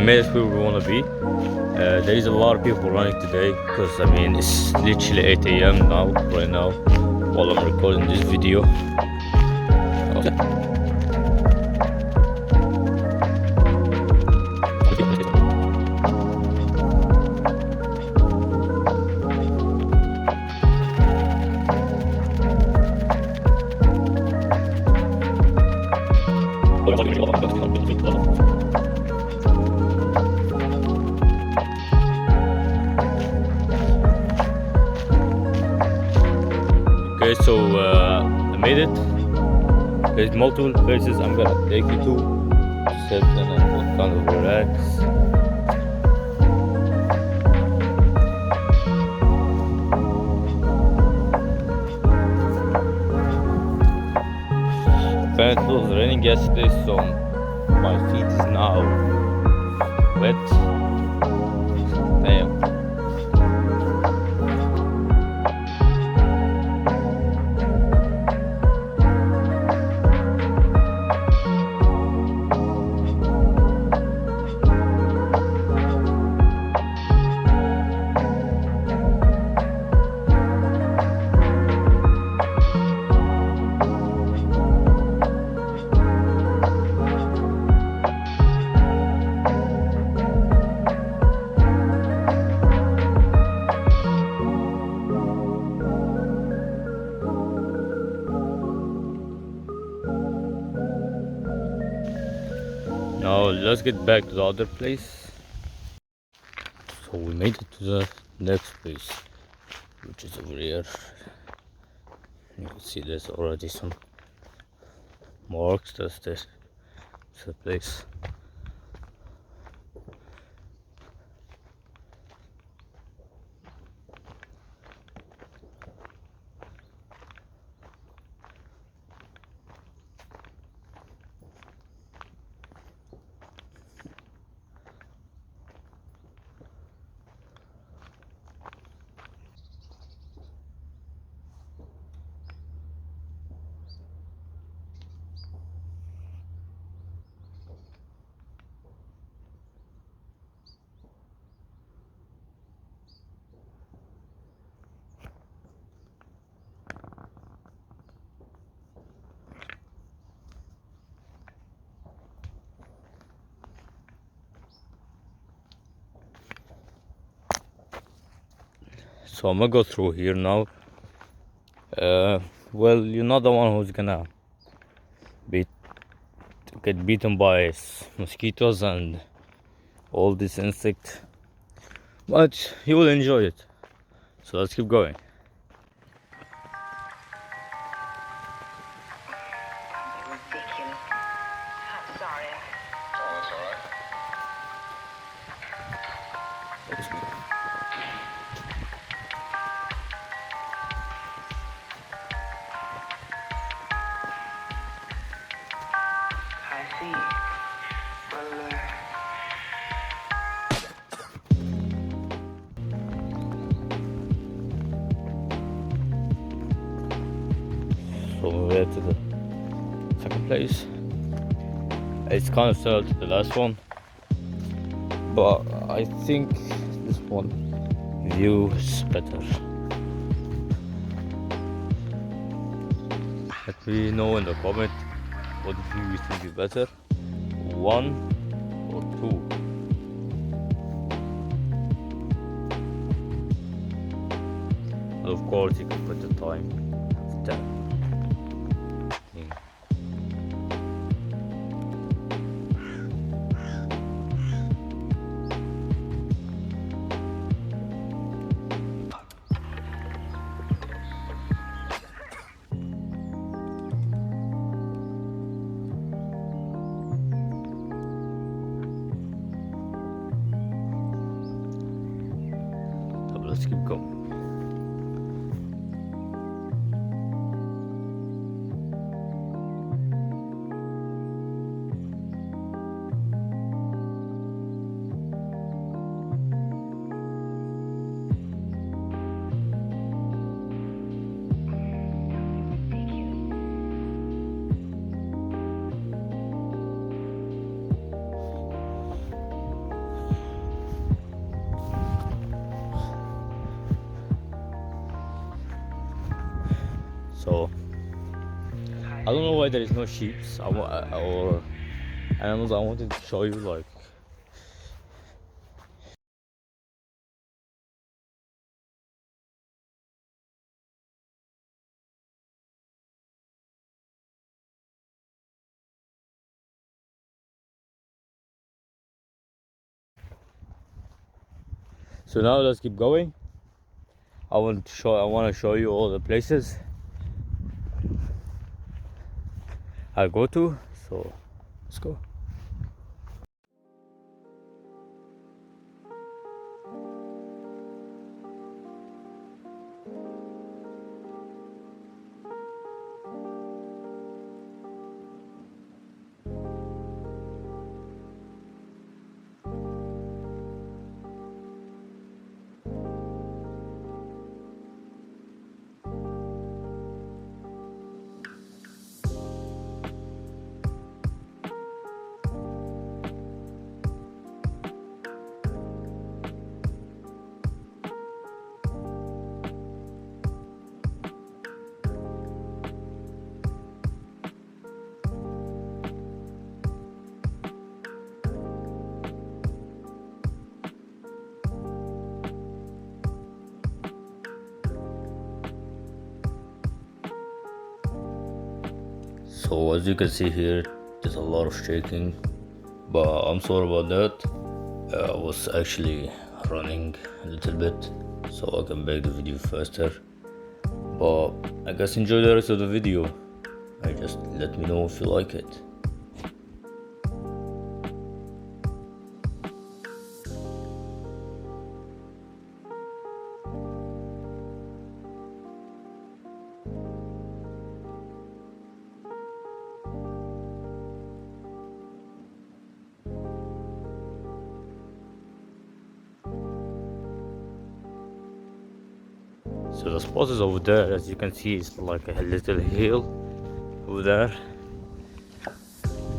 made it where we want to be. There is a lot of people running today because I mean it's literally 8 a.m. now, right now, while I'm recording this video. Okay, so I made it. There's multiple places I'm gonna take you to sit and kind of relax. Apparently it was raining yesterday, so my feet is now wet. Damn. Now let's get back to the other place. So we made it to the next place, which is over here. You can see there's already some marks. That's the place. So I'm gonna go through here now. Well, you're not the one who's gonna get beaten by mosquitoes and all these insects, but you will enjoy it. So let's keep going. Ridiculous. I'm sorry. Oh, that's all right. I see. Well, So we're to the second place. It's kind of similar to the last one, but I think this one view is better. Let me know in the comment what view you think is better, 1 or 2. And of course you can put the time of 10. Let's keep going. So I don't know why there is no sheep or animals. I wanted to show you like. So now let's keep going. I want to show you all the places I go to. So let's go. So as you can see here, there's a lot of shaking, but I'm sorry about that. I was actually running a little bit so I can make the video faster. But I guess enjoy the rest of the video and just let me know if you like it. So the spot is over there, as you can see. It's like a little hill over there.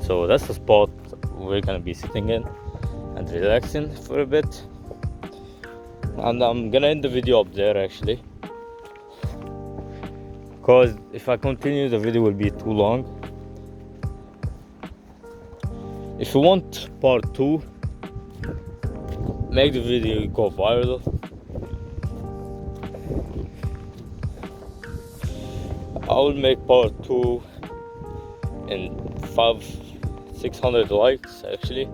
So that's the spot we're gonna be sitting in and relaxing for a bit. And I'm gonna end the video up there actually, because if I continue the video will be too long. If you want part 2, make the video go viral. I will make part 2 in 500-600 likes actually.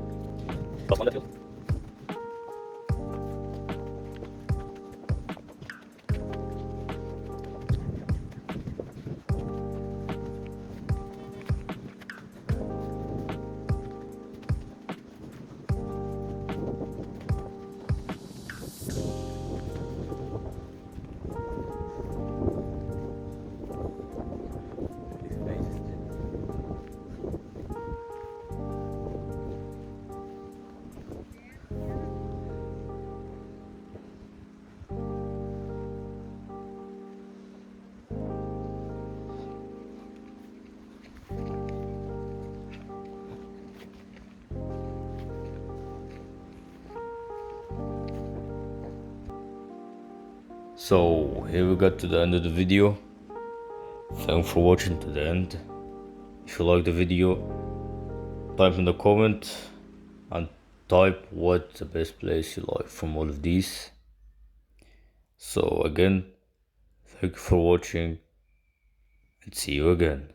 So here we got to the end of the video. Thanks for watching to the end. If you like the video, type in the comment and type what's the best place you like from all of these. So again, thank you for watching and see you again.